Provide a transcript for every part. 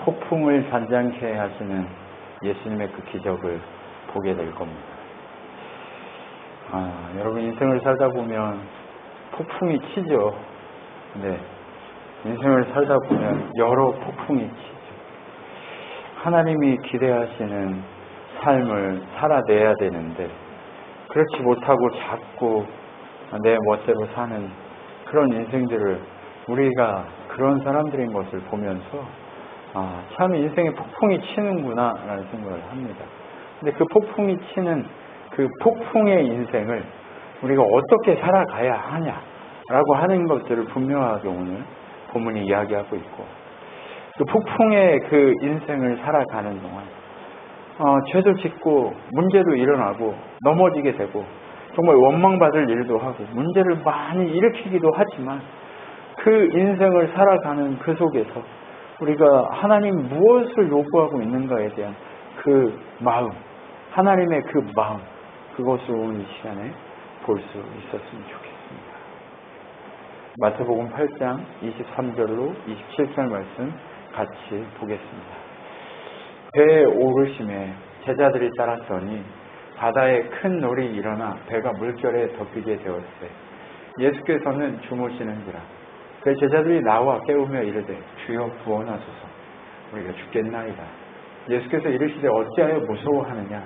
폭풍을 잔잔케 하시는 예수님의 그 기적을 보게 될 겁니다. 여러분 인생을 살다 보면 폭풍이 치죠. 네, 인생을 살다 보면 여러 폭풍이 치죠. 하나님이 기대하시는 삶을 살아내야 되는데 그렇지 못하고 자꾸 내 멋대로 사는 그런 인생들을 우리가 그런 사람들인 것을 보면서 참 인생에 폭풍이 치는구나 라는 생각을 합니다. 근데 그 폭풍이 치는 그 폭풍의 인생을 우리가 어떻게 살아가야 하냐라고 하는 것들을 분명하게 오늘 본문이 이야기하고 있고, 그 폭풍의 그 인생을 살아가는 동안 죄도 짓고 문제도 일어나고 넘어지게 되고 정말 원망받을 일도 하고 문제를 많이 일으키기도 하지만 그 인생을 살아가는 그 속에서 우리가 하나님 무엇을 요구하고 있는가에 대한 그 마음, 하나님의 그 마음, 그것을 오늘 이 시간에 볼 수 있었으면 좋겠습니다. 마태복음 8장 23절로 27절 말씀 같이 보겠습니다. 배에 오르심에 제자들이 따랐더니 바다에 큰 놀이 일어나 배가 물결에 덮이게 되었으되 예수께서는 주무시는지라. 그 제자들이 나와 깨우며 이르되 주여 구원하소서, 우리가 죽겠나이다. 예수께서 이르시되 어찌하여 무서워하느냐,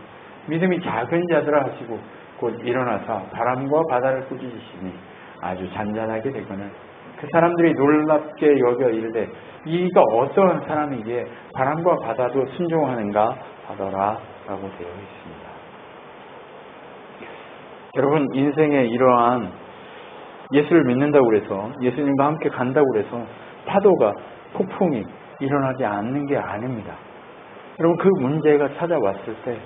믿음이 작은 자들아 하시고 곧 일어나사 바람과 바다를 꾸짖으시니 아주 잔잔하게 되거늘 그 사람들이 놀랍게 여겨 이르되 이가 어떠한 사람이기에 바람과 바다도 순종하는가 하더라 라고 되어 있습니다. 여러분, 인생에 이러한 예수를 믿는다고 그래서, 예수님과 함께 간다고 그래서 파도가, 폭풍이 일어나지 않는 게 아닙니다. 여러분, 그 문제가 찾아왔을 때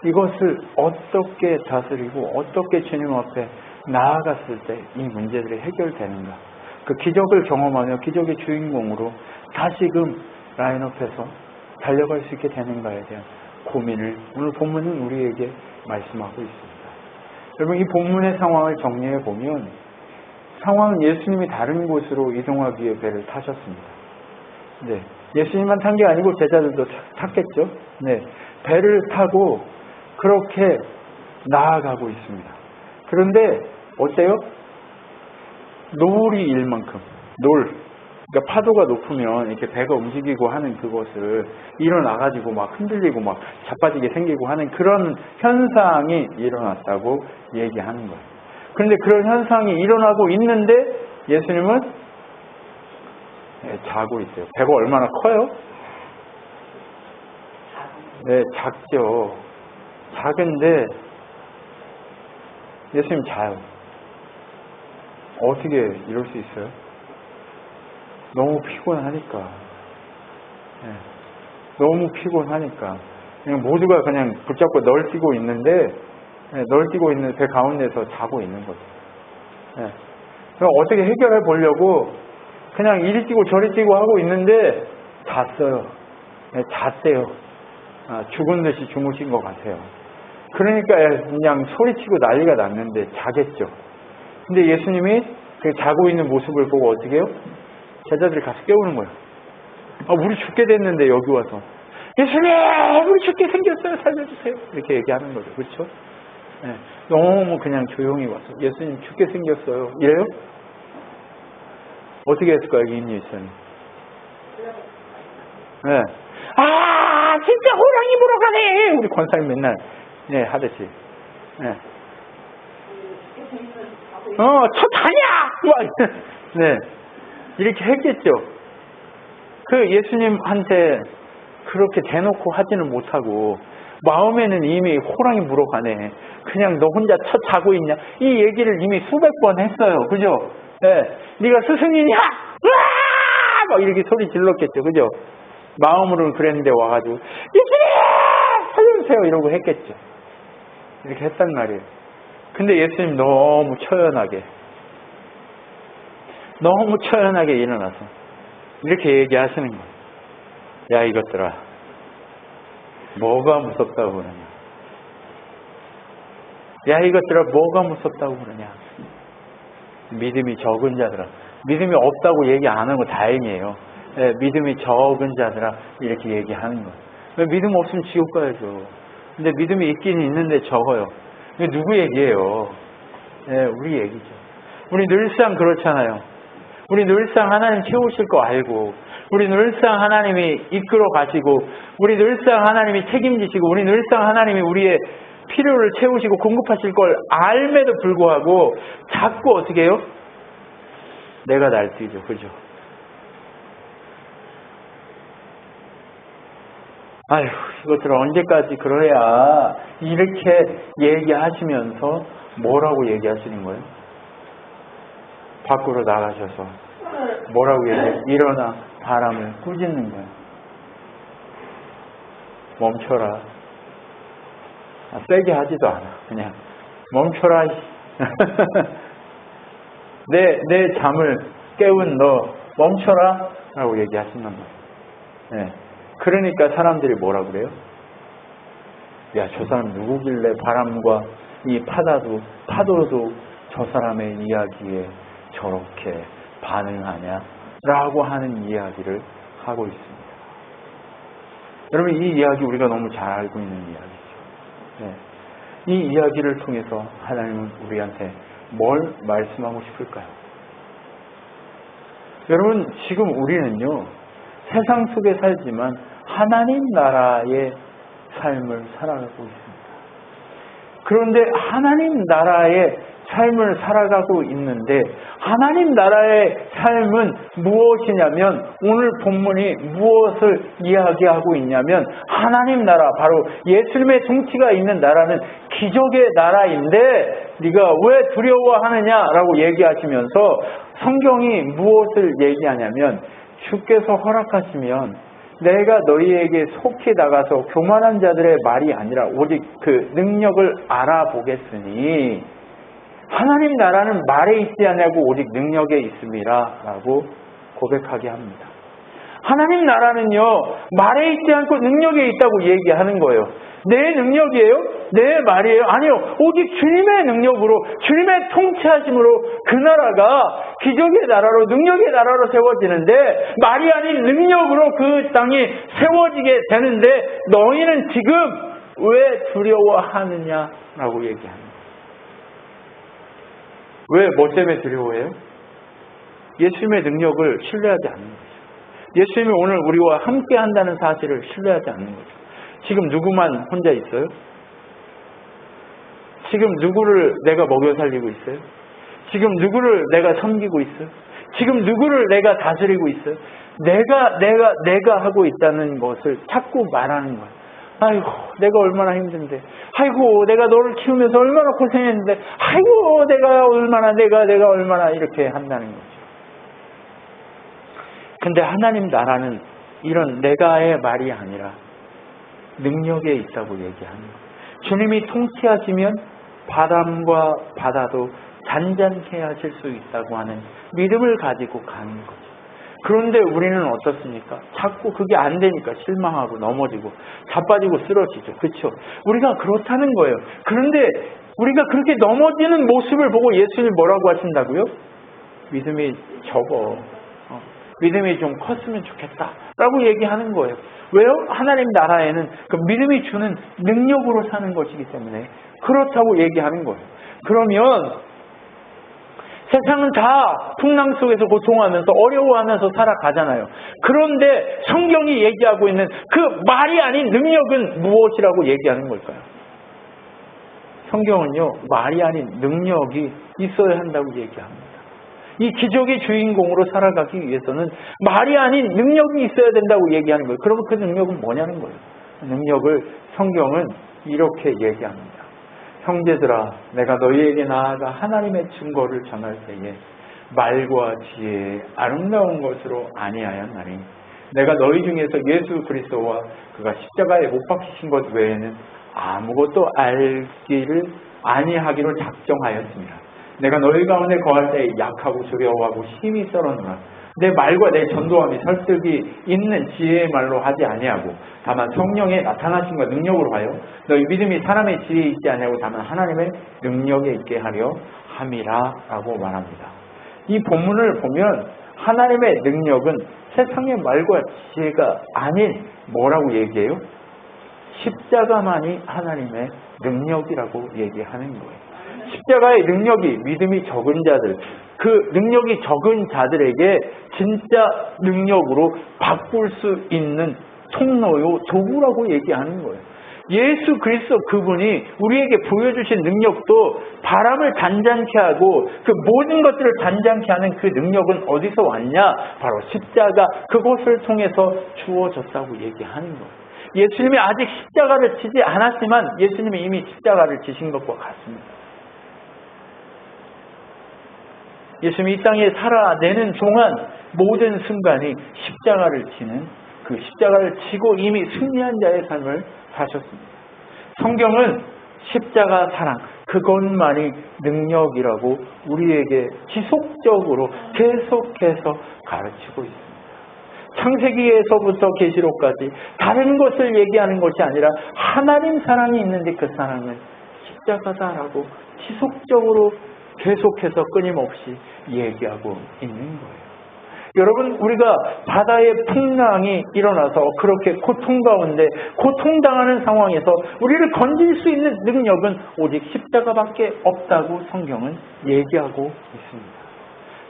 이것을 어떻게 다스리고 어떻게 주님 앞에 나아갔을 때 이 문제들이 해결되는가, 그 기적을 경험하며 기적의 주인공으로 다시금 라인업해서 달려갈 수 있게 되는가에 대한 고민을 오늘 본문은 우리에게 말씀하고 있습니다. 여러분, 이 본문의 상황을 정리해 보면 상황은 예수님이 다른 곳으로 이동하기 위해 배를 타셨습니다. 네, 예수님만 탄 게 아니고 제자들도 탔겠죠. 네, 배를 타고 그렇게 나아가고 있습니다. 그런데 어때요? 놀이 일만큼, 그러니까 파도가 높으면 이렇게 배가 움직이고 하는 그것을 일어나가지고 막 흔들리고 막 자빠지게 생기고 하는 그런 현상이 일어났다고 얘기하는 거예요. 그런데 그런 현상이 일어나고 있는데 예수님은 자고 있어요. 배가 얼마나 커요? 네, 작죠. 작은데 예수님 자요. 어떻게 이럴 수 있어요? 너무 피곤하니까. 네, 너무 피곤하니까. 그냥 모두가 그냥 붙잡고 널뛰고 있는데, 널뛰고 있는 배 가운데서 자고 있는 거죠. 네. 그럼 어떻게 해결해 보려고 그냥 이리 뛰고 저리 뛰고 하고 있는데 잤어요. 네, 잤대요. 죽은 듯이 주무신 것 같아요. 그러니까 그냥 소리치고 난리가 났는데 자겠죠. 근데 예수님이 그 자고 있는 모습을 보고 어떻게 해요? 제자들이 가서 깨우는 거예요. 우리 죽게 됐는데 여기 와서 예수님, 우리 죽게 생겼어요, 살려주세요, 이렇게 얘기하는 거죠. 그렇죠? 네. 너무 그냥 조용히 와서 예수님 죽게 생겼어요, 이래요? 어떻게 했을까요, 임유선? 네. 진짜 호랑이 보러 가네, 우리 권사님 맨날 하듯이. 네. 저 다냐! 네. 이렇게 했겠죠. 그 예수님한테 그렇게 대놓고 하지는 못하고 마음에는 이미 호랑이 물어가네, 그냥 너 혼자 자고 있냐, 이 얘기를 이미 수백 번 했어요. 그죠? 네. 네가 스승이냐? 으아! 막 이렇게 소리 질렀겠죠. 그죠? 마음으로는 그랬는데 와가지고 예수님 살려주세요 이러고 했겠죠. 이렇게 했단 말이에요. 근데 예수님 너무 처연하게 일어나서 이렇게 얘기하시는 거예요. 야, 이것들아, 뭐가 무섭다고 그러냐? 야, 이것들아, 뭐가 무섭다고 그러냐? 믿음이 적은 자들아. 믿음이 없다고 얘기 안 하고 다행이에요. 믿음이 적은 자들아 이렇게 얘기하는 거예요. 왜 믿음 없으면 지옥 가야죠. 근데 믿음이 있긴 있는데 적어요. 이게 누구 얘기예요? 우리 얘기죠. 우리 늘상 그렇잖아요. 우리 늘상 하나님 채우실 거 알고, 우리 늘상 하나님이 이끌어 가시고, 우리 늘상 하나님이 책임지시고, 우리 늘상 하나님이 우리의 필요를 채우시고 공급하실 걸 알매도 불구하고 자꾸 어떻게 해요? 내가 날뛰죠. 그죠? 아휴, 이것들을 언제까지 그래야 이렇게 얘기하시면서 뭐라고 얘기하시는 거예요? 밖으로 나가셔서 뭐라고 얘기해요? 일어나 바람을 꾸짖는 거예요. 멈춰라. 세게 하지도 않아. 그냥 멈춰라. 내 잠을 깨운 너 멈춰라 라고 얘기하시는 거예요. 그러니까 사람들이 뭐라 그래요? 야, 저 사람 누구길래 바람과 이 파도도 저 사람의 이야기에 저렇게 반응하냐 라고 하는 이야기를 하고 있습니다. 여러분, 이 이야기 우리가 너무 잘 알고 있는 이야기죠. 이 이야기를 통해서 하나님은 우리한테 뭘 말씀하고 싶을까요? 여러분, 지금 우리는요, 세상 속에 살지만 하나님 나라의 삶을 살아가고 있습니다. 그런데 하나님 나라의 삶을 살아가고 있는데 하나님 나라의 삶은 무엇이냐면, 오늘 본문이 무엇을 이야기하고 있냐면, 하나님 나라, 바로 예수님의 통치가 있는 나라는 기적의 나라인데 네가 왜 두려워하느냐라고 얘기하시면서 성경이 무엇을 얘기하냐면, 주께서 허락하시면 내가 너희에게 속히 나가서 교만한 자들의 말이 아니라 오직 그 능력을 알아보겠으니 하나님 나라는 말에 있지 않냐고 오직 능력에 있음이라 라고 고백하게 합니다. 하나님 나라는요, 말에 있지 않고 능력에 있다고 얘기하는 거예요. 내 능력이에요? 내 말이에요? 아니요. 오직 주님의 능력으로, 주님의 통치하심으로 그 나라가 기적의 나라로, 능력의 나라로 세워지는데, 말이 아닌 능력으로 그 땅이 세워지게 되는데, 너희는 지금 왜 두려워하느냐라고 얘기합니다. 왜, 뭐 때문에 두려워해요? 예수님의 능력을 신뢰하지 않는 거죠. 예수님이 오늘 우리와 함께 한다는 사실을 신뢰하지 않는 거죠. 지금 누구만 혼자 있어요? 지금 누구를 내가 먹여 살리고 있어요? 지금 누구를 내가 섬기고 있어요? 지금 누구를 내가 다스리고 있어요? 내가 하고 있다는 것을 자꾸 말하는 거예요. 아이고, 내가 얼마나 힘든데. 아이고, 내가 너를 키우면서 얼마나 고생했는데. 아이고, 내가 얼마나 이렇게 한다는 거죠. 근데 하나님 나라는 이런 내가의 말이 아니라 능력에 있다고 얘기하는 거예요. 주님이 통치하시면 바람과 바다도 잔잔케 하실 수 있다고 하는 믿음을 가지고 가는 거죠. 그런데 우리는 어떻습니까? 자꾸 그게 안 되니까 실망하고 넘어지고 자빠지고 쓰러지죠. 그렇죠? 우리가 그렇다는 거예요. 그런데 우리가 그렇게 넘어지는 모습을 보고 예수님이 뭐라고 하신다고요? 믿음이 적어. 믿음이 좀 컸으면 좋겠다라고 얘기하는 거예요. 왜요? 하나님 나라에는 그 믿음이 주는 능력으로 사는 것이기 때문에 그렇다고 얘기하는 거예요. 그러면 세상은 다 풍랑 속에서 고통하면서 어려워하면서 살아가잖아요. 그런데 성경이 얘기하고 있는 그 말이 아닌 능력은 무엇이라고 얘기하는 걸까요? 성경은요, 말이 아닌 능력이 있어야 한다고 얘기합니다. 이 기적의 주인공으로 살아가기 위해서는 말이 아닌 능력이 있어야 된다고 얘기하는 거예요. 그러면 그 능력은 뭐냐는 거예요. 능력을 성경은 이렇게 얘기합니다. 형제들아, 내가 너희에게 나아가 하나님의 증거를 전할 때에 말과 지혜의 아름다운 것으로 아니하였나니 내가 너희 중에서 예수 그리스도와 그가 십자가에 못 박히신 것 외에는 아무것도 알기를 아니하기로 작정하였습니다. 내가 너희 가운데 거할 때 약하고 두려워하고 힘이 썰었노라. 내 말과 내 전도함이 설득이 있는 지혜의 말로 하지 아니하고 다만 성령의 나타나심과 능력으로 하여 너희 믿음이 사람의 지혜에 있지 아니하고 다만 하나님의 능력에 있게 하려 함이라 라고 말합니다. 이 본문을 보면 하나님의 능력은 세상의 말과 지혜가 아닌 뭐라고 얘기해요? 십자가만이 하나님의 능력이라고 얘기하는 거예요. 십자가의 능력이 믿음이 적은 자들, 그 능력이 적은 자들에게 진짜 능력으로 바꿀 수 있는 통로요, 도구라고 얘기하는 거예요. 예수 그리스도 그분이 우리에게 보여주신 능력도 바람을 잔잔케 하고 그 모든 것들을 잔잔케 하는 그 능력은 어디서 왔냐? 바로 십자가, 그것을 통해서 주어졌다고 얘기하는 거예요. 예수님이 아직 십자가를 지지 않았지만 예수님이 이미 십자가를 지신 것과 같습니다. 예수님이 이 땅에 살아내는 동안 모든 순간이 십자가를 지는, 그 십자가를 지고 이미 승리한 자의 삶을 사셨습니다. 성경은 십자가 사랑, 그것만이 능력이라고 우리에게 지속적으로 계속해서 가르치고 있습니다. 창세기에서부터 계시록까지 다른 것을 얘기하는 것이 아니라 하나님 사랑이 있는데 그 사랑은 십자가다라고 지속적으로 계속해서 끊임없이 얘기하고 있는 거예요. 여러분, 우리가 바다의 풍랑이 일어나서 그렇게 고통 가운데 고통당하는 상황에서 우리를 건질 수 있는 능력은 오직 십자가밖에 없다고 성경은 얘기하고 있습니다.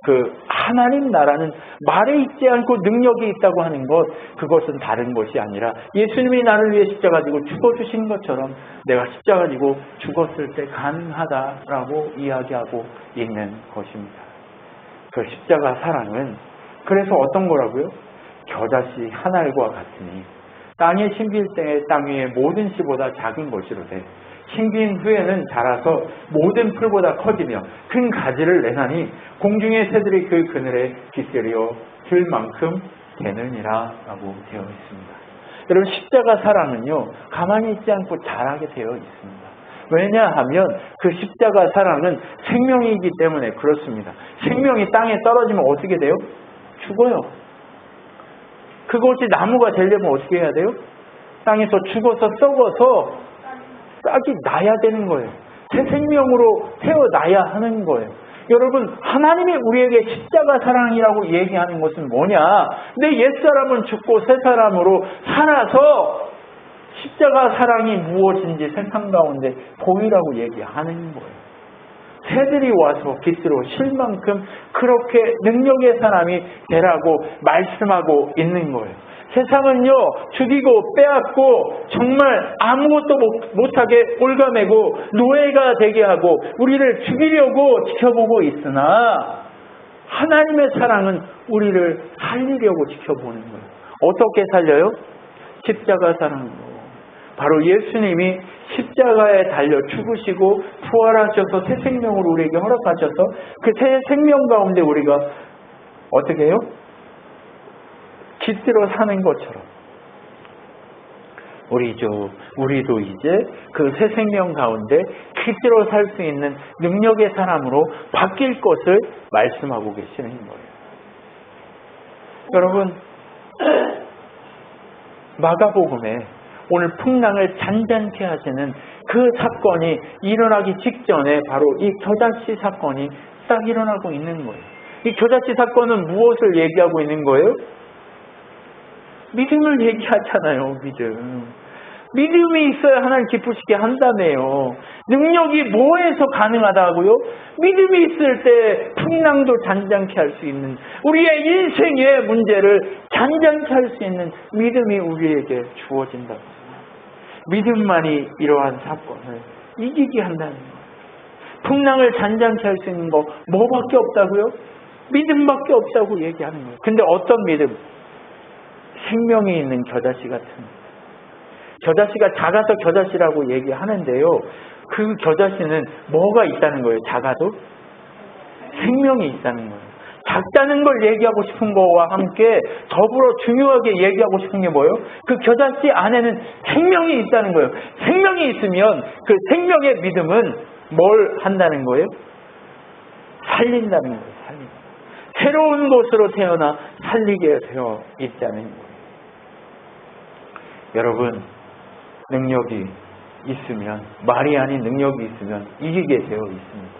그 하나님 나라는 말에 있지 않고 능력이 있다고 하는 것, 그것은 다른 것이 아니라 예수님이 나를 위해 십자가 지고 죽어주신 것처럼 내가 십자가 지고 죽었을 때 가능하다라고 이야기하고 있는 것입니다. 그 십자가 사랑은 그래서 어떤 거라고요? 겨자씨 한 알과 같으니 땅에 심길 때 땅 위의 모든 씨보다 작은 것이로되 심긴 후에는 자라서 모든 풀보다 커지며 큰 가지를 내나니 공중의 새들이 그 그늘에 깃들여 들 만큼 되느니라 라고 되어 있습니다. 여러분, 십자가 사랑은요, 가만히 있지 않고 자라게 되어 있습니다. 왜냐하면 그 십자가 사랑은 생명이기 때문에 그렇습니다. 생명이 땅에 떨어지면 어떻게 돼요? 죽어요. 그것이 나무가 되려면 어떻게 해야 돼요? 땅에서 죽어서 썩어서 싹이 나야 되는 거예요. 새 생명으로 태어나야 하는 거예요. 여러분, 하나님이 우리에게 십자가 사랑이라고 얘기하는 것은 뭐냐? 내 옛사람은 죽고 새 사람으로 살아서 십자가 사랑이 무엇인지 세상 가운데 보이라고 얘기하는 거예요. 새들이 와서 깃들어 실 만큼 그렇게 능력의 사람이 되라고 말씀하고 있는 거예요. 세상은요, 죽이고 빼앗고 정말 아무것도 못하게 올가매고 노예가 되게 하고 우리를 죽이려고 지켜보고 있으나 하나님의 사랑은 우리를 살리려고 지켜보는 거예요. 어떻게 살려요? 십자가 사랑으로. 바로 예수님이 십자가에 달려 죽으시고 부활하셔서 새 생명을 우리에게 허락하셔서 그 새 생명 가운데 우리가 어떻게 해요? 깃들어 사는 것처럼 우리도 이제 그 새 생명 가운데 깃들어 살 수 있는 능력의 사람으로 바뀔 것을 말씀하고 계시는 거예요. 여러분, 마가복음에 오늘 풍랑을 잔잔케 하시는 그 사건이 일어나기 직전에 바로 이 겨자씨 사건이 딱 일어나고 있는 거예요. 이 겨자씨 사건은 무엇을 얘기하고 있는 거예요? 믿음을 얘기하잖아요. 믿음이 있어야 하나님 기쁘시게 한다며요. 능력이 뭐에서 가능하다고요? 믿음이 있을 때 풍랑도 잔잔케 할 수 있는, 우리의 인생의 문제를 잔잔케 할 수 있는 믿음이 우리에게 주어진다고. 믿음만이 이러한 사건을 이기게 한다는 거예요. 풍랑을 잔잔케 할 수 있는 거 뭐밖에 없다고요? 믿음밖에 없다고 얘기하는 거예요. 근데 어떤 믿음? 생명이 있는 겨자씨 같은, 겨자씨가 작아서 겨자씨라고 얘기하는데요, 그 겨자씨는 뭐가 있다는 거예요? 작아도 생명이 있다는 거예요. 작다는 걸 얘기하고 싶은 거와 함께 더불어 중요하게 얘기하고 싶은 게 뭐예요? 그 겨자씨 안에는 생명이 있다는 거예요. 생명이 있으면 그 생명의 믿음은 뭘 한다는 거예요? 살린다는 거예요. 새로운 곳으로 태어나 살리게 되어 있다는 거예요. 여러분, 능력이 있으면, 말이 아닌 능력이 있으면 이기게 되어 있습니다.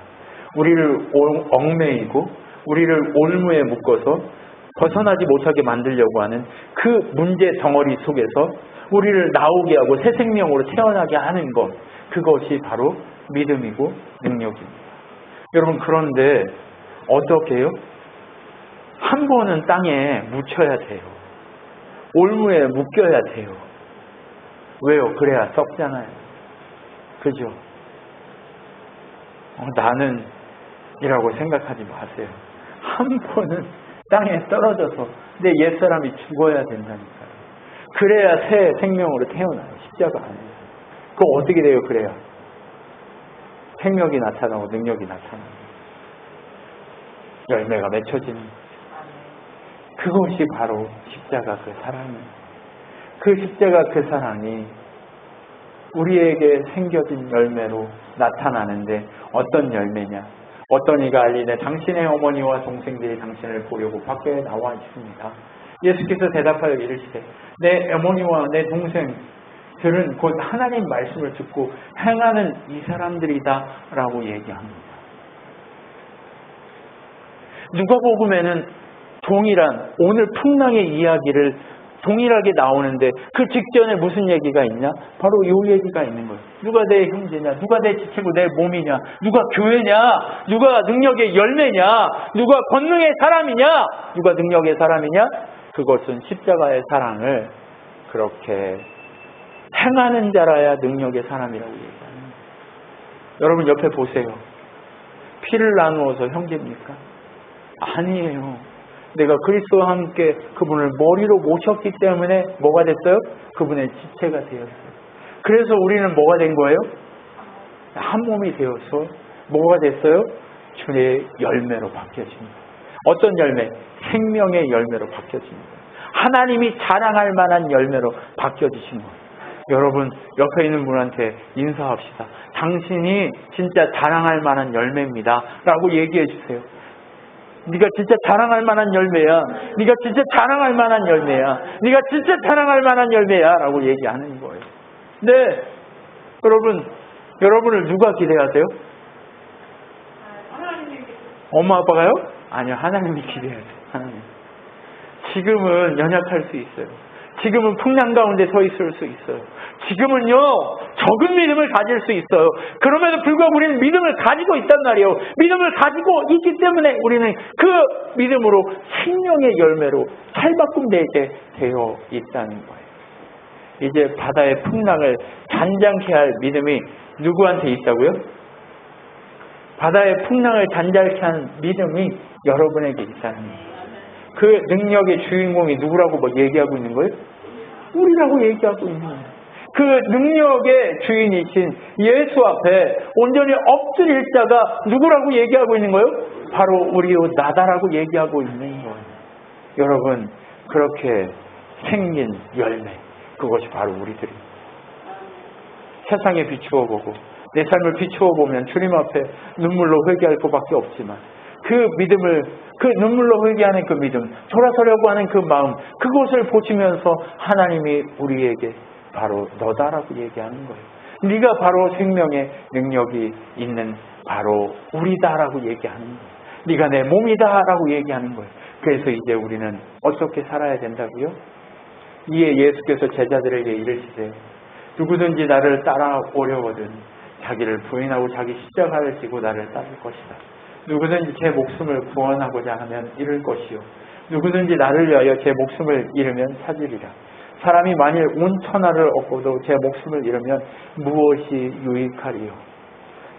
우리를 얽매이고 우리를 올무에 묶어서 벗어나지 못하게 만들려고 하는 그 문제 덩어리 속에서 우리를 나오게 하고 새 생명으로 태어나게 하는 것, 그것이 바로 믿음이고 능력입니다. 여러분, 그런데 어떻게 해요? 한 번은 땅에 묻혀야 돼요. 올무에 묶여야 돼요. 왜요? 그래야 썩잖아요. 그죠? 나는 이라고 생각하지 마세요. 한 번은 땅에 떨어져서 내 옛사람이 죽어야 된다니까요. 그래야 새 생명으로 태어나요. 십자가 안에서. 그거 어떻게 돼요? 그래야 생명이 나타나고 능력이 나타나고 열매가 맺혀지는 거죠. 그것이 바로 십자가 그 사랑이에요. 그 십자가 그 사랑이 우리에게 생겨진 열매로 나타나는데 어떤 열매냐? 어떤 이가 알리되 당신의 어머니와 동생들이 당신을 보려고 밖에 나와 있습니다. 예수께서 대답하여 이르시되 내 어머니와 내 동생들은 곧 하나님 말씀을 듣고 행하는 이 사람들이다 라고 얘기합니다. 누가복음에는 동일한 오늘 풍랑의 이야기를 동일하게 나오는데 그 직전에 무슨 얘기가 있냐? 바로 이 얘기가 있는 거예요. 누가 내 형제냐? 누가 내 지체고 내 몸이냐? 누가 교회냐? 누가 능력의 열매냐? 누가 권능의 사람이냐? 누가 능력의 사람이냐? 그것은 십자가의 사랑을 그렇게 행하는 자라야 능력의 사람이라고 얘기하는 거예요. 여러분 옆에 보세요. 피를 나누어서 형제입니까? 아니에요. 내가 그리스도와 함께 그분을 머리로 모셨기 때문에 뭐가 됐어요? 그분의 지체가 되었어요. 그래서 우리는 뭐가 된 거예요? 한 몸이 되어서 뭐가 됐어요? 주의 열매로 바뀌어집니다. 어떤 열매? 생명의 열매로 바뀌어집니다. 하나님이 자랑할 만한 열매로 바뀌어지신 거예요. 여러분 옆에 있는 분한테 인사합시다. 당신이 진짜 자랑할 만한 열매입니다 라고 얘기해 주세요. 네가 진짜 자랑할 만한 열매야. 네가 진짜 자랑할 만한 열매야. 네가 진짜 자랑할 만한 열매야 라고 얘기하는 거예요. 네, 여러분을 누가 기대하세요? 엄마 아빠가요? 아니요, 하나님이 기대하세요. 하나님. 지금은 연약할 수 있어요. 지금은 풍랑 가운데 서 있을 수 있어요. 지금은요 적은 믿음을 가질 수 있어요. 그럼에도 불구하고 우리는 믿음을 가지고 있단 말이에요. 믿음을 가지고 있기 때문에 우리는 그 믿음으로 생명의 열매로 살바꿈되게 되어 있다는 거예요. 이제 바다의 풍랑을 잔잔케 할 믿음이 누구한테 있다고요? 바다의 풍랑을 잔잔케 한 믿음이 여러분에게 있다는 거예요. 그 능력의 주인공이 누구라고 뭐 얘기하고 있는 거예요? 우리라고 얘기하고 있는 거예요. 그 능력의 주인이신 예수 앞에 온전히 엎드릴 자가 누구라고 얘기하고 있는 거예요? 바로 우리요 나다라고 얘기하고 있는 거예요. 여러분 그렇게 생긴 열매, 그것이 바로 우리들입니다. 세상에 비추어 보고 내 삶을 비추어 보면 주님 앞에 눈물로 회개할 것밖에 없지만 그 믿음을, 그 눈물로 회개하는 그 믿음, 돌아서려고 하는 그 마음, 그것을 보시면서 하나님이 우리에게 바로 너다라고 얘기하는 거예요. 네가 바로 생명의 능력이 있는 바로 우리다라고 얘기하는 거예요. 네가 내 몸이다라고 얘기하는 거예요. 그래서 이제 우리는 어떻게 살아야 된다고요? 이에 예수께서 제자들에게 이르시되 누구든지 나를 따라오려거든 자기를 부인하고 자기 십자가를 지고 나를 따를 것이다. 누구든지 제 목숨을 구원하고자 하면 잃을 것이요 누구든지 나를 위하여 제 목숨을 잃으면 찾으리라. 사람이 만일 온 천하를 얻고도 제 목숨을 잃으면 무엇이 유익하리요?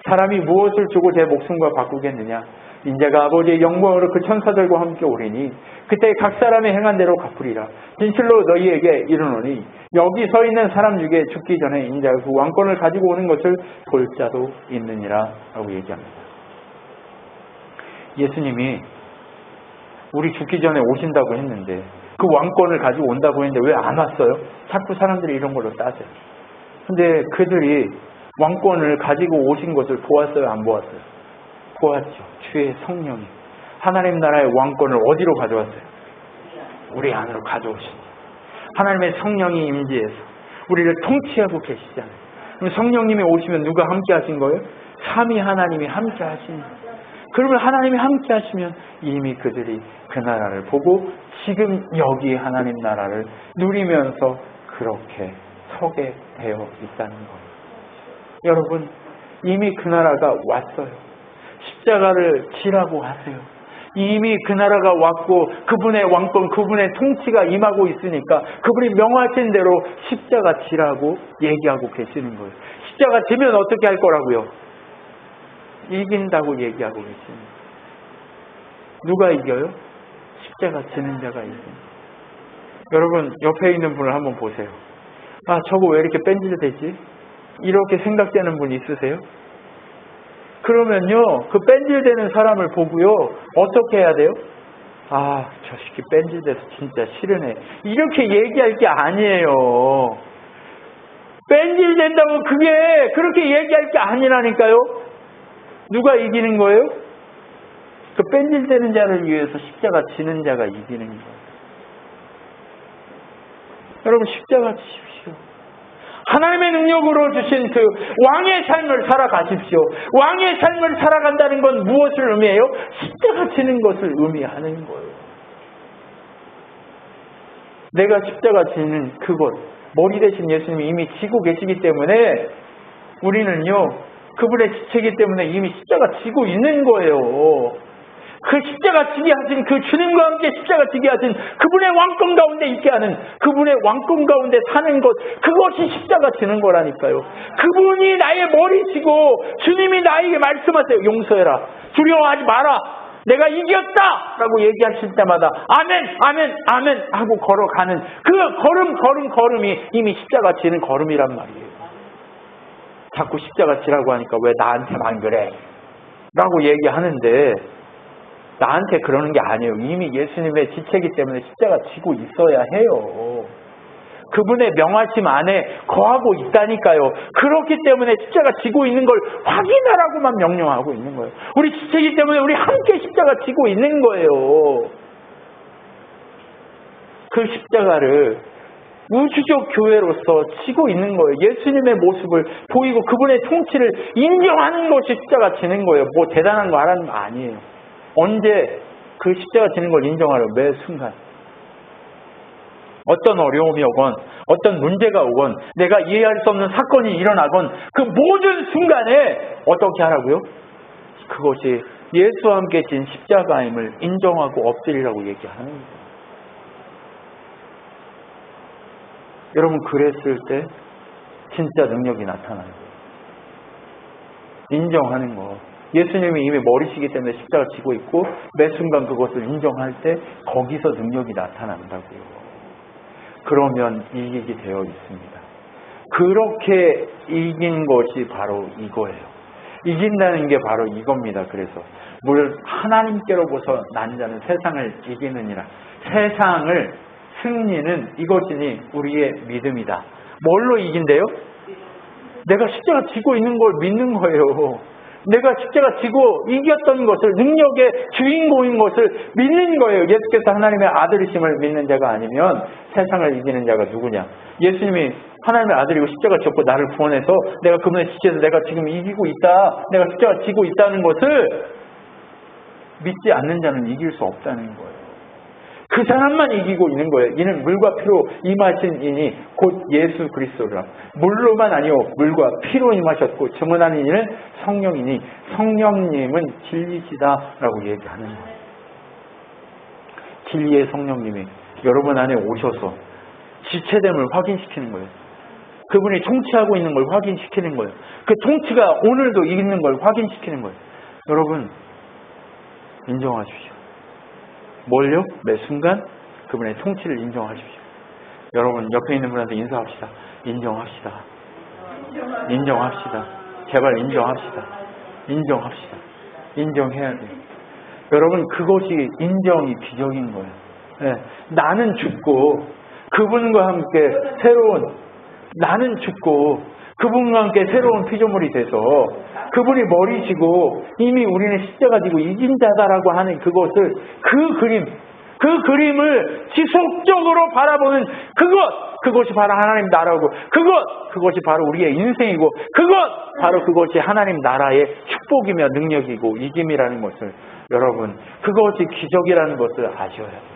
사람이 무엇을 주고 제 목숨과 바꾸겠느냐? 인자가 아버지의 영광으로 그 천사들과 함께 오리니 그때 각 사람의 행한 대로 갚으리라. 진실로 너희에게 이르노니 여기 서 있는 사람 중에 죽기 전에 인자가 그 왕권을 가지고 오는 것을 볼 자도 있느니라 라고 얘기합니다. 예수님이 우리 죽기 전에 오신다고 했는데 그 왕권을 가지고 온다고 했는데 왜 안 왔어요? 자꾸 사람들이 이런 걸로 따져요. 근데 그들이 왕권을 가지고 오신 것을 보았어요? 안 보았어요? 보았죠. 주의 성령이 하나님 나라의 왕권을 어디로 가져왔어요? 우리 안으로 가져오신 하나님의 성령이 임재해서 우리를 통치하고 계시잖아요. 그럼 성령님이 오시면 누가 함께 하신 거예요? 삼위 하나님이 함께 하신 거예요. 그러면 하나님이 함께 하시면 이미 그들이 그 나라를 보고 지금 여기 하나님 나라를 누리면서 그렇게 서게 되어 있다는 거예요. 여러분, 이미 그 나라가 왔어요. 십자가를 지라고 하세요. 이미 그 나라가 왔고 그분의 왕권, 그분의 통치가 임하고 있으니까 그분이 명하신 대로 십자가 지라고 얘기하고 계시는 거예요. 십자가 지면 어떻게 할 거라고요? 이긴다고 얘기하고 계십니다. 누가 이겨요? 십자가 지는 자가 이깁니다. 여러분, 옆에 있는 분을 한번 보세요. 아, 저거 왜 이렇게 뺀질되지? 이렇게 생각되는 분 있으세요? 그러면요, 그 뺀질되는 사람을 보고요, 어떻게 해야 돼요? 아, 저 새끼 뺀질돼서 진짜 싫으네. 이렇게 얘기할 게 아니에요. 뺀질된다고 그게 그렇게 얘기할 게 아니라니까요. 누가 이기는 거예요? 그 뺀질되는 자를 위해서 십자가 지는 자가 이기는 거예요. 여러분, 십자가 지십시오. 하나님의 능력으로 주신 그 왕의 삶을 살아가십시오. 왕의 삶을 살아간다는 건 무엇을 의미해요? 십자가 지는 것을 의미하는 거예요. 내가 십자가 지는 그것, 머리 대신 예수님이 이미 지고 계시기 때문에 우리는요, 그분의 지체이기 때문에 이미 십자가 지고 있는 거예요. 그 십자가 지게 하신 그 주님과 함께 십자가 지게 하신 그분의 왕권 가운데 있게 하는, 그분의 왕권 가운데 사는 것, 그것이 십자가 지는 거라니까요. 그분이 나의 머리시고 주님이 나에게 말씀하세요. 용서해라, 두려워하지 마라, 내가 이겼다 라고 얘기하실 때마다 아멘 아멘 아멘 하고 걸어가는 그 걸음이 이미 십자가 지는 걸음이란 말이에요. 자꾸 십자가 지라고 하니까 왜 나한테만 그래? 라고 얘기하는데 나한테 그러는 게 아니에요. 이미 예수님의 지체이기 때문에 십자가 지고 있어야 해요. 그분의 명하심 안에 거하고 있다니까요. 그렇기 때문에 십자가 지고 있는 걸 확인하라고만 명령하고 있는 거예요. 우리 지체이기 때문에 우리 함께 십자가 지고 있는 거예요. 그 십자가를 우주적 교회로서 지고 있는 거예요. 예수님의 모습을 보이고 그분의 통치를 인정하는 것이 십자가 지는 거예요. 뭐 대단한 거 하라는 거 아니에요. 언제 그 십자가 지는 걸 인정하려? 매 순간. 어떤 어려움이 오건, 어떤 문제가 오건, 내가 이해할 수 없는 사건이 일어나건 그 모든 순간에 어떻게 하라고요? 그것이 예수와 함께 진 십자가임을 인정하고 엎드리라고 얘기하는 거예요. 여러분, 그랬을 때 진짜 능력이 나타나요. 인정하는 거. 예수님이 이미 머리시기 때문에 십자가 지고 있고 매 순간 그것을 인정할 때 거기서 능력이 나타난다고요. 그러면 이기게 되어 있습니다. 그렇게 이긴 것이 바로 이거예요. 이긴다는 게 바로 이겁니다. 그래서 물 하나님께로부터 난 자는 세상을 이기느니라. 세상을 승리는 이것이니 우리의 믿음이다. 뭘로 이긴대요? 내가 십자가 지고 있는 걸 믿는 거예요. 내가 십자가 지고 이겼던 것을, 능력의 주인공인 것을 믿는 거예요. 예수께서 하나님의 아들이심을 믿는 자가 아니면 세상을 이기는 자가 누구냐? 예수님이 하나님의 아들이고 십자가 지었고 나를 구원해서 내가 그분의 지체에서 내가 지금 이기고 있다, 내가 십자가 지고 있다는 것을 믿지 않는 자는 이길 수 없다는 거예요. 그 사람만 이기고 있는 거예요. 이는 물과 피로 임하신 이니 곧 예수 그리스도라. 물로만 아니요 물과 피로 임하셨고 증언하는 이는 성령이니 성령님은 진리시다라고 얘기하는 거예요. 진리의 성령님이 여러분 안에 오셔서 지체됨을 확인시키는 거예요. 그분이 통치하고 있는 걸 확인시키는 거예요. 그 통치가 오늘도 있는 걸 확인시키는 거예요. 여러분, 인정하십시오. 뭘요? 매 순간 그분의 통치를 인정하십시오. 여러분, 옆에 있는 분한테 인사합시다. 인정합시다. 인정합시다. 제발 인정합시다. 인정합시다. 인정해야 돼요. 여러분, 그것이 인정이 기적인 거예요. 네. 나는 죽고 그분과 함께 나는 죽고 그분과 함께 새로운 피조물이 돼서 그분이 머리시고 이미 우리는 십자가 지고 이긴 자다라고 하는 그것을, 그 그림, 그 그림을 지속적으로 바라보는 그것이 바로 하나님 나라고, 그것이 바로 우리의 인생이고, 그것이 하나님 나라의 축복이며 능력이고 이김이라는 것을, 여러분, 그것이 기적이라는 것을 아셔야 돼요.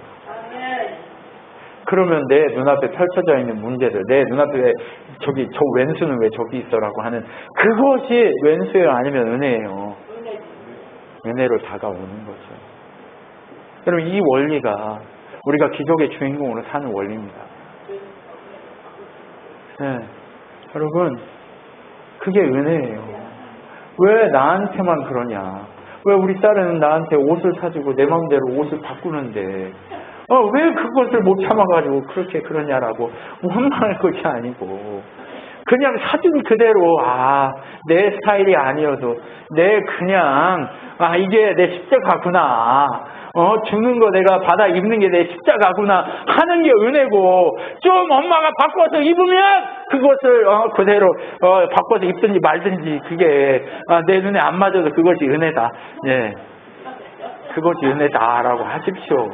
그러면 내 눈앞에 펼쳐져 있는 문제들, 내 눈앞에 저 왼수는 왜 저기 있어라고 하는 그것이 왼수예요, 아니면 은혜예요? 은혜로 다가오는 거죠. 여러분, 이 원리가 우리가 기적의 주인공으로 사는 원리입니다. 네. 여러분, 그게 은혜예요. 왜 나한테만 그러냐? 왜 우리 딸은 나한테 옷을 사주고 내 마음대로 옷을 바꾸는데 왜 그것을 못 참아가지고 그렇게 그러냐라고 원망할 것이 아니고, 그냥 사준 그대로 내 스타일이 아니어도 그냥 이게 내 십자가구나, 주는 거 내가 받아 입는 게 내 십자가구나 하는 게 은혜고, 좀 엄마가 바꿔서 입으면 그것을 그대로 바꿔서 입든지 말든지, 그게 내 눈에 안 맞아도 그것이 은혜다. 예, 그것이 은혜다라고 하십시오.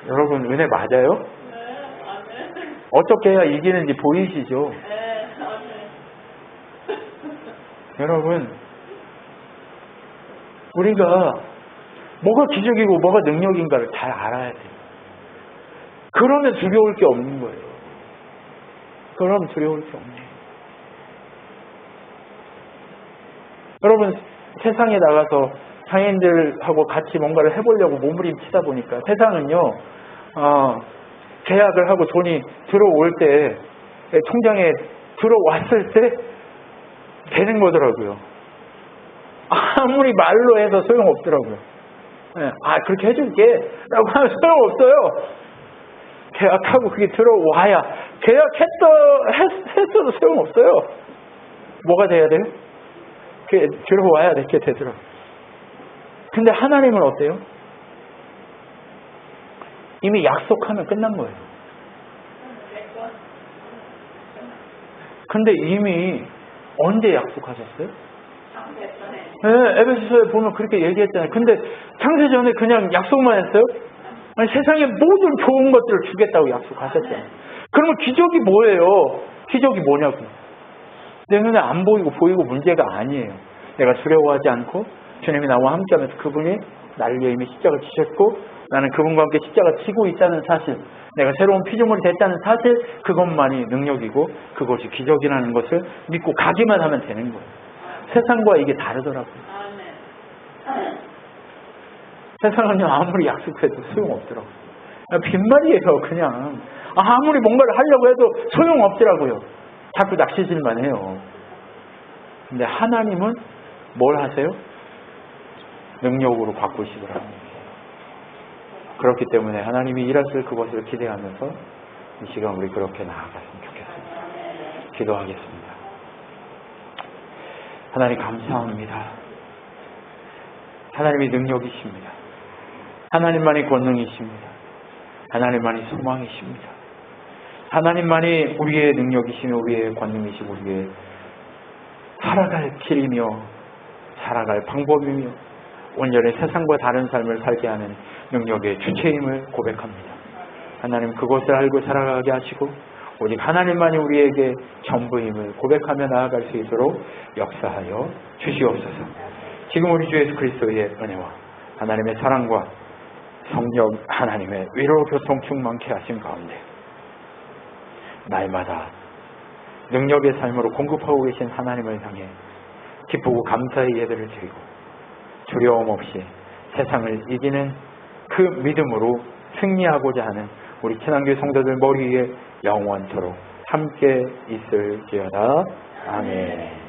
여러분, 은혜 맞아요? 어떻게 해야 이기는지 보이시죠? 여러분, 우리가 뭐가 기적이고 뭐가 능력인가를 잘 알아야 돼요. 그러면 두려울 게 없는 거예요. 그러면 두려울 게 없는 거예요. 여러분, 세상에 나가서 장애인들하고 같이 뭔가를 해보려고 몸부림치다 보니까 세상은요, 계약을 하고 돈이 들어올 때, 통장에 들어왔을 때 되는 거더라고요. 아무리 말로 해서 소용없더라고요. 그렇게 해줄게 라고 하면 소용없어요. 계약하고 그게 들어와야, 했어도 소용없어요. 뭐가 돼야 돼요? 그게 들어와야 이렇게 되더라고요. 근데 하나님은 어때요? 이미 약속하면 끝난 거예요. 근데 이미 언제 약속하셨어요? 네, 에베소서에 보면 그렇게 얘기했잖아요. 근데 창세전에 그냥 약속만 했어요? 아니, 세상의 모든 좋은 것들을 주겠다고 약속하셨잖아요. 그러면 기적이 뭐예요? 기적이 뭐냐고요? 내 눈에 안 보이고 보이고 문제가 아니에요. 내가 두려워하지 않고 주님이 나와 함께하면서 그분이 나를 위해 이미 십자가 지셨고 나는 그분과 함께 십자가 지고 있다는 사실, 내가 새로운 피조물이 됐다는 사실, 그것만이 능력이고 그것이 기적이라는 것을 믿고 가기만 하면 되는 거예요. 세상과 이게 다르더라고요. 세상은요, 아무리 약속해도 소용없더라고요. 빈말이에요. 그냥 아무리 뭔가를 하려고 해도 소용없더라고요. 자꾸 낚시질만 해요. 근데 하나님은 뭘 하세요? 능력으로 바꾸시고 합니다. 그렇기 때문에 하나님이 일하실 그것을 기대하면서 이 시간 우리 그렇게 나아갔으면 좋겠습니다. 기도하겠습니다. 하나님 감사합니다. 하나님이 능력이십니다. 하나님만이 권능이십니다. 하나님만이 소망이십니다. 하나님만이 우리의 능력이시며 우리의 권능이시고 우리의 살아갈 길이며 살아갈 방법이며 온전히 세상과 다른 삶을 살게 하는 능력의 주체임을 고백합니다. 하나님, 그것을 알고 살아가게 하시고 오직 하나님만이 우리에게 전부임을 고백하며 나아갈 수 있도록 역사하여 주시옵소서. 지금 우리 주 예수 그리스도의 은혜와 하나님의 사랑과 성령 하나님의 위로 교통 충만케 하신 가운데 날마다 능력의 삶으로 공급하고 계신 하나님을 향해 기쁘고 감사의 예배를 드리고 두려움 없이 세상을 이기는 그 믿음으로 승리하고자 하는 우리 친환교 성도들 머리 위에 영원토록 함께 있을지어다. 아멘.